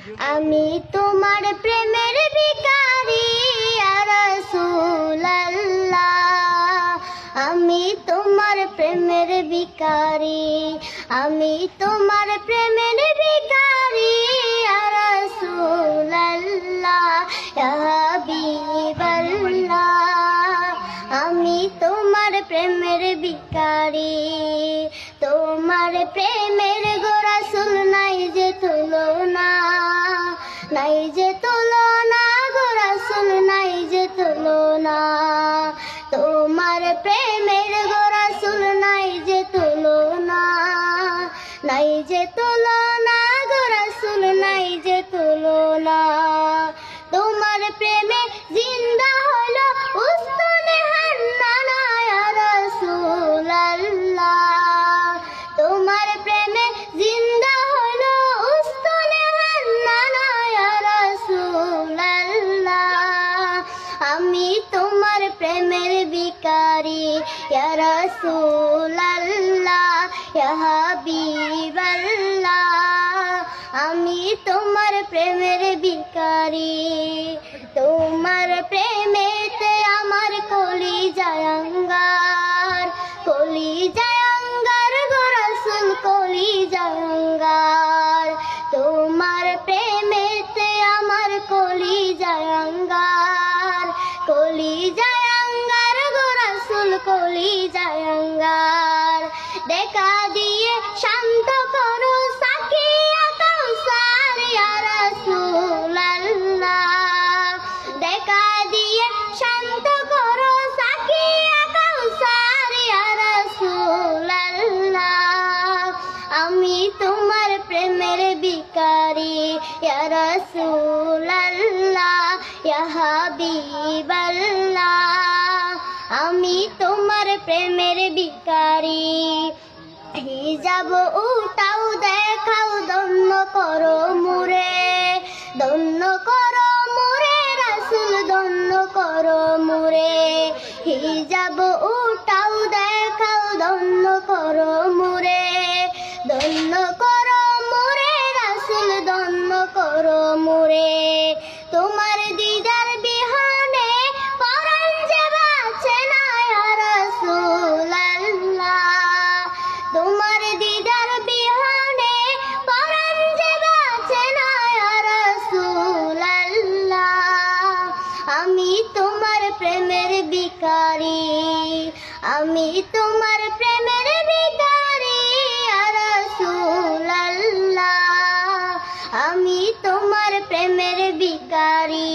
আমি তোমার প্রেমের ভিখারি ইয়া রাসূলুল্লাহ। আমি তোমার প্রেমের ভিখারি, আমি তোমার প্রেমের ভিখারি ইয়া রাসূলুল্লাহ ইয়া হাবিবাল্লাহ। আমি তোমার প্রেমের ভিখারি, তোমার প্রেমের গো রাসূল নাই যে তুলনা, নাই যে তুলনা গো রাসূল নাই যে তুলনা। তোমার প্রেমের গো রাসূল নাই যে তুলনা, নাই যে তুলনা গো রাসূল নাই যে তুলনা। তোমার প্রেমে জিন্দা হলো উস্তনে হান্নানা ইয়া রাসূলুল্লাহ। তোমার প্রেমে জিন্দা হলো উস্তনে হান্নানা ইয়া রাসূলুল্লাহ। আমি তোমার প্রেমের ভিখারি ইয়া রাসূলুল্লাহ ইয়া হাবিবাল্লাহ। আমি তোমার প্রেমের ভিখারি, তোমার প্রেমেতে আমার কলিজায় অঙ্গার, কলিজায় অঙ্গার গো রাসূল কলিজায় অঙ্গার। তোমার প্রেমেতে আমার কলিজায় অঙ্গার, কলিজায় অঙ্গার গো রাসূল কলিজায় অঙ্গার। দেখা দিয়ে শান্ত করো সাকিয়া কাউসার ইয়া রাসূলুল্লাহ। দেখা দিয়ে শান্ত করো সাকিয়া কাউসার ইয়া রাসূলুল্লাহ। আমি তোমার প্রেমের ভিখারি ইয়া রাসূলুল্লাহ ইয়া হাবিবাল্লাহ। আমি তোমার প্রেমের ভিখারি। হিজাব উঠাও দেখাও ধন্য করো মুরে, ধন্য করো মুরে রাসূল ধন্য করো মুরে। হিজাব উঠাও দেখাও ধন্য করো মুরে, ধন্য করো মুরে রাসূল ধন্য করো মুরে। তোমার দিদার বিহানে পরাণ যে বাঁচে না ইয়া রাসূলুল্লাহ। তোমার দিদার বিহানে পরাণ যে বাঁচে না ইয়া রাসূলুল্লাহ। আমি তোমার প্রেমের ভিখারি, আমি তোমার প্রেমের ভিখারি ইয়া রাসূলুল্লাহ। আমি তোমার প্রেমের ভিখারি।